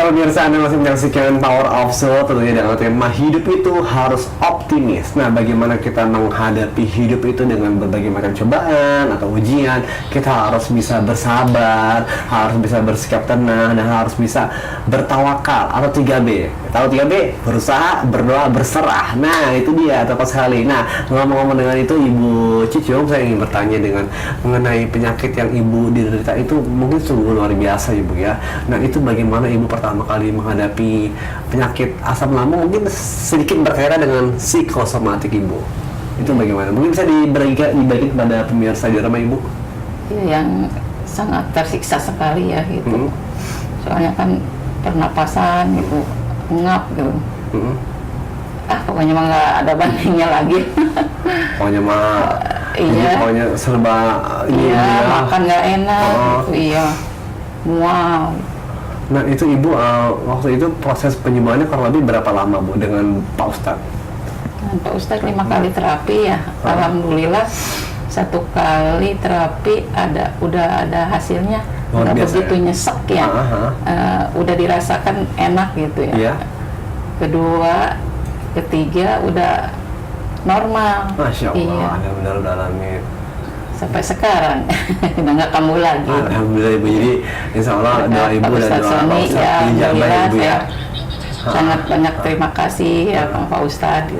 Ya pemirsa, Anda masih menyaksikan Power of Soul tentunya dengan tema hidup itu harus optimis. Nah, bagaimana kita menghadapi hidup itu dengan berbagai macam cobaan atau ujian? Kita harus bisa bersabar, harus bisa bersikap tenang, dan harus bisa bertawakal atau 3B. Tahu 3B? Berusaha, berdoa, berserah. Nah, itu dia tepat sekali. Nah, ngomong-ngomong dengan itu Ibu Cicung, saya ingin bertanya dengan mengenai penyakit yang Ibu diderita itu mungkin sungguh luar biasa Ibu ya. Nah, itu bagaimana Ibu pertama kali menghadapi penyakit asam lambung, mungkin sedikit berkaitan dengan psikosomatik Ibu. Itu bagaimana? Mungkin bisa dibagi kepada pemirsa di rumah Ibu? Ya, yang sangat tersiksa sekali ya gitu. Soalnya kan pernapasan gitu, ngap gitu. Pokoknya mah nggak ada bandingnya lagi. Pokoknya mah iya. Pokoknya serba iya, makan nggak enak gitu, iya. Mual. Nah itu Ibu waktu itu proses penyembuhannya kurang lebih berapa lama Bu dengan Pak Ustadz? Dengan Pak Ustadz 5 kali terapi ya. Alhamdulillah 1 kali terapi udah ada hasilnya, nggak begitu nyesek ya. Udah dirasakan enak gitu ya. Kedua, ketiga udah normal. Masya Allah, benar-benar udah alamin. Sampai sekarang udah nggak kambuh lagi. Alhamdulillah Ibu, jadi insya Allah doa Ibu dan doa Pak Ustadz dijabah Ibu ya. Sangat banyak terima kasih ya Pak Ustadz.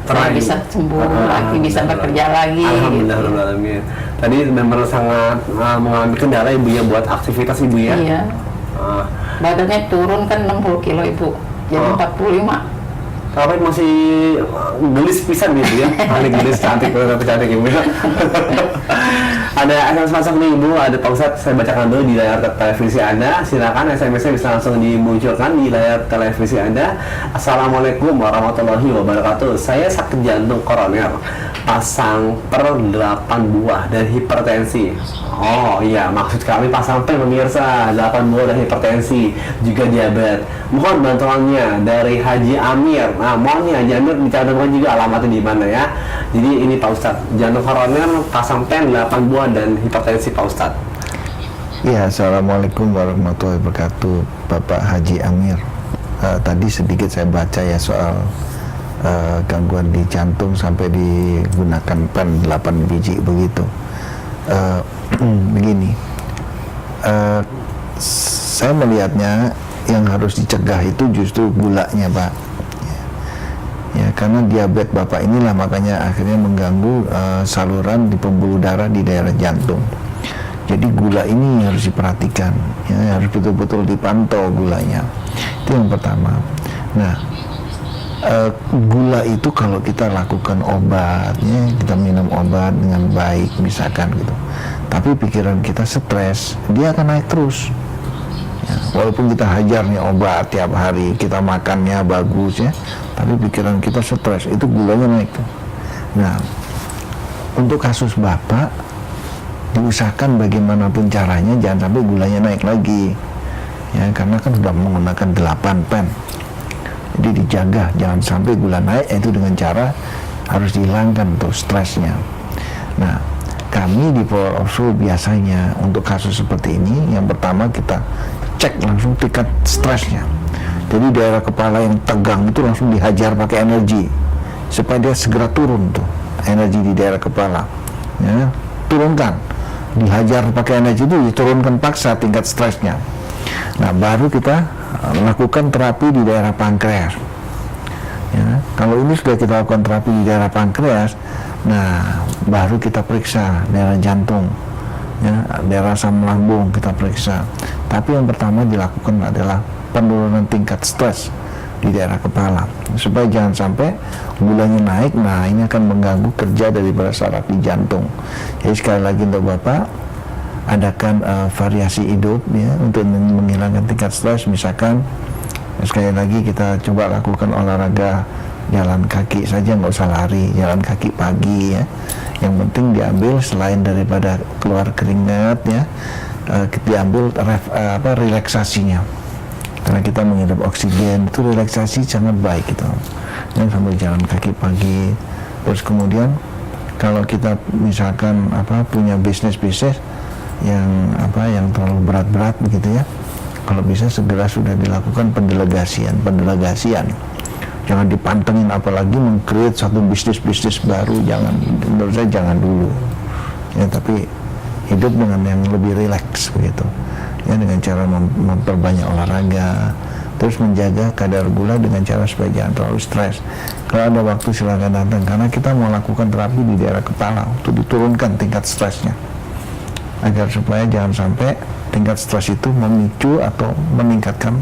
Saya bisa sembuh lagi, bisa bekerja lagi. Alhamdulillah gitu. Tadi memang sangat mengalami kendala Ibu ya buat aktivitas Ibu ya. Iya. Badannya turun kan 60 kilo Ibu, jadi 45. Tapi masih gelis pisan gitu ya, paling gelis cantik Ibu. Ada SMS masuk nih Ibu, ada Pak Ustadz, saya bacakan dulu di layar televisi Anda. Silakan SMS-nya bisa langsung dimunculkan di layar televisi Anda. Assalamualaikum warahmatullahi wabarakatuh. Saya sakit jantung koroner, pasang per 8 buah dan hipertensi. Oh iya, maksud kami pasang per pemirsa, 8 buah dan hipertensi, juga diabetes. Mohon bantuannya dari Haji Amir. Nah, mohon nih Haji Amir dicantumkan juga alamatnya di mana ya. Jadi ini Pak Ustadz, jantung koroner, pasang pen, 8 buah dan hipertensi Pak Ustadz. Ya, Assalamualaikum warahmatullahi wabarakatuh, Bapak Haji Amir. Tadi sedikit saya baca ya soal gangguan di jantung sampai digunakan pen 8 biji begitu. Begini, saya melihatnya yang harus dicegah itu justru gulanya Pak ya, karena diabetes Bapak inilah makanya akhirnya mengganggu saluran di pembuluh darah di daerah jantung. Jadi gula ini harus diperhatikan ya, harus betul-betul dipantau gulanya, itu yang pertama. Nah, gula itu kalau kita lakukan obatnya, kita minum obat dengan baik misalkan gitu, tapi pikiran kita stres, dia akan naik terus ya, walaupun kita hajarnya obat tiap hari, kita makannya bagus ya, tapi pikiran kita stres, itu gulanya naik tuh. Nah, untuk kasus Bapak diusahakan bagaimanapun caranya jangan sampai gulanya naik lagi ya, karena kan sudah menggunakan 8 pen. Jadi dijaga jangan sampai gula naik, itu dengan cara harus dihilangkan tuh stresnya. Nah, kami di Power of Soul biasanya untuk kasus seperti ini, yang pertama kita cek langsung tingkat stresnya. Jadi daerah kepala yang tegang itu langsung dihajar pakai energi supaya dia segera turun tuh energi di daerah kepala ya, turunkan, dihajar pakai energi itu diturunkan paksa tingkat stresnya. Nah, baru kita lakukan terapi di daerah pankreas ya. Kalau ini sudah kita lakukan terapi di daerah pankreas, nah baru kita periksa daerah jantung ya, daerah asam lambung kita periksa. Tapi yang pertama dilakukan adalah penurunan tingkat stres di daerah kepala supaya jangan sampai gulanya naik. Nah, ini akan mengganggu kerja daripada saraf di jantung. Jadi sekali lagi untuk Bapak, adakan variasi hidup ya untuk menghilangkan tingkat stres. Misalkan sekali lagi kita coba lakukan olahraga jalan kaki saja, nggak usah lari, jalan kaki pagi ya. Yang penting diambil selain daripada keluar keringat ya, diambil relaksasinya, karena kita menghirup oksigen, itu relaksasi sangat baik gitu. Dan sambil jalan kaki pagi. Terus kemudian kalau kita misalkan punya bisnis yang terlalu berat-berat begitu ya, kalau bisa segera sudah dilakukan pendelegasian. Jangan dipantengin, apalagi meng-create satu bisnis baru, jangan, menurut saya jangan dulu. Ya, tapi hidup dengan yang lebih rileks begitu. Ya, dengan cara memperbanyak olahraga, terus menjaga kadar gula dengan cara supaya jangan terlalu stres. Kalau ada waktu silakan datang, karena kita mau lakukan terapi di daerah kepala untuk diturunkan tingkat stresnya, agar supaya jangan sampai tingkat stres itu memicu atau meningkatkan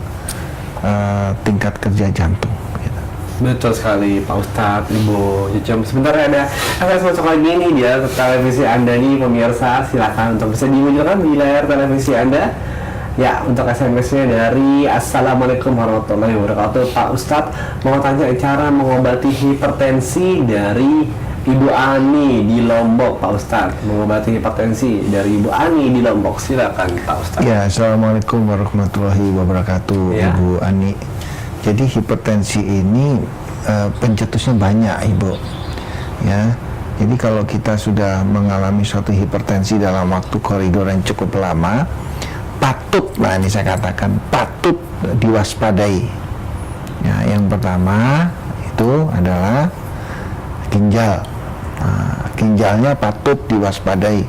tingkat kerja jantung. Gitu. Betul sekali Pak Ustadz, Ibu Cucum. Sebentar ada masuk lagi nih dia ke televisi Anda nih pemirsa, silakan untuk bisa dimunculkan di layar televisi Anda. Ya, untuk SMS-nya dari Assalamualaikum warahmatullahi wabarakatuh. Pak Ustadz mau tanya cara mengobati hipertensi dari Ibu Ani di Lombok, Pak Ustadz. Mengobati hipertensi dari Ibu Ani di Lombok, silakan Pak Ustadz. Ya, Assalamualaikum warahmatullahi wabarakatuh, Ya. Ibu Ani. Jadi hipertensi ini pencetusnya banyak, Ibu. Ya, jadi kalau kita sudah mengalami suatu hipertensi dalam waktu koridor yang cukup lama, patut, nah ini saya katakan patut diwaspadai. Ya, yang pertama itu adalah ginjal. Nah, ginjalnya patut diwaspadai.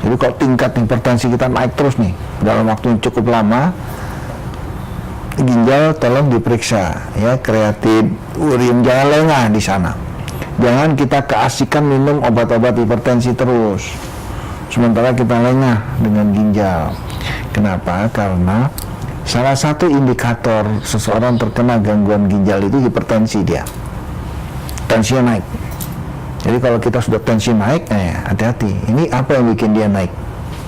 Jadi kalau tingkat hipertensi kita naik terus nih dalam waktu yang cukup lama, ginjal tolong diperiksa, ya, kreatin, urin, jangan lengah di sana. Jangan kita keasikan minum obat-obat hipertensi terus, sementara kita lengah dengan ginjal. Kenapa? Karena salah satu indikator seseorang terkena gangguan ginjal itu hipertensi dia. Tensinya naik. Jadi kalau kita sudah tensi naik, hati-hati. Ini apa yang bikin dia naik?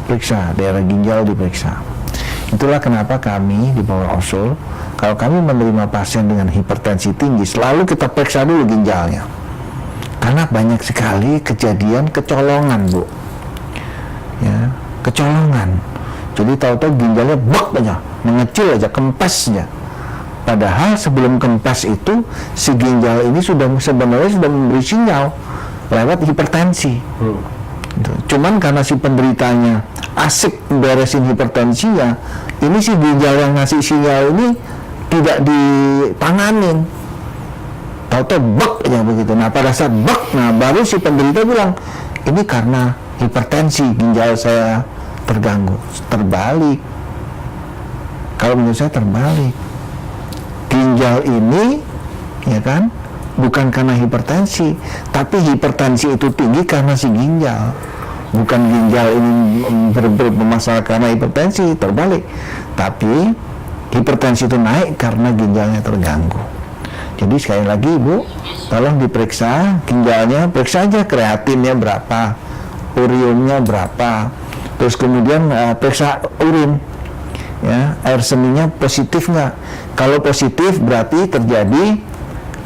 Periksa, daerah ginjal diperiksa. Itulah kenapa kami di Power of Soul, kalau kami menerima pasien dengan hipertensi tinggi, selalu kita periksa dulu ginjalnya. Karena banyak sekali kejadian kecolongan, Bu. Ya, kecolongan. Jadi tahu-tahu ginjalnya bek aja, mengecil aja, kempes aja. Padahal sebelum kempes itu, si ginjal ini sebenarnya sudah memberi sinyal lewat hipertensi. Gitu. Cuman karena si penderitanya asik beresin hipertensinya, ini si ginjal yang ngasih sinyal ini tidak ditanganin. Tahu-tahu bek aja begitu. Nah pada saat bek, nah baru si penderita bilang, ini karena hipertensi ginjal saya terganggu. Terbalik. Kalau menurut saya terbalik. Ginjal ini, ya kan, bukan karena hipertensi, tapi hipertensi itu tinggi karena si ginjal. Bukan ginjal ini bermasalah karena hipertensi, terbalik. Tapi hipertensi itu naik karena ginjalnya terganggu. Jadi sekali lagi, Bu, tolong diperiksa ginjalnya, periksa aja kreatinnya berapa, uriumnya berapa, terus kemudian periksa urin, ya, air seninya positif nggak? Kalau positif berarti terjadi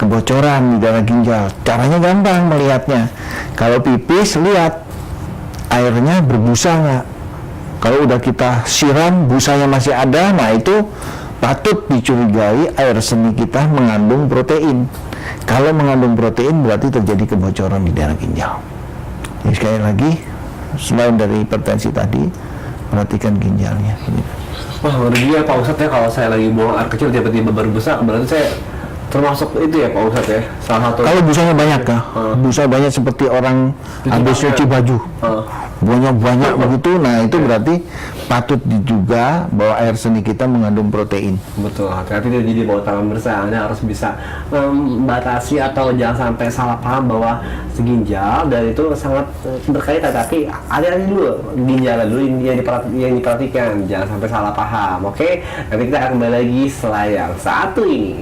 kebocoran di daerah ginjal. Caranya gampang melihatnya. Kalau pipis, lihat airnya berbusa nggak. Kalau udah kita siram busanya masih ada, nah itu patut dicurigai air seni kita mengandung protein. Kalau mengandung protein berarti terjadi kebocoran di daerah ginjal. Jadi sekali lagi, selain dari hipertensi tadi, perhatikan ginjalnya. Wah, ngeri ya Pak Ustadz ya, kalau saya lagi buang air kecil tiba-tiba berbusa, berarti saya termasuk itu ya Pak Ustadz ya, salah satu. Kalau busanya banyak ya, busa banyak seperti orang habis cuci baju, banyak begitu, nah itu berarti patut diduga bahwa air seni kita mengandung protein. Betul, hati-hati jadi bawa tangan bersih. Anda harus bisa membatasi atau jangan sampai salah paham bahwa ginjal dan itu sangat berkaitan, tapi ada dulu ginjal dulu yang diperhatikan, jangan sampai salah paham. Oke, nanti kita akan kembali lagi setelah yang satu ini.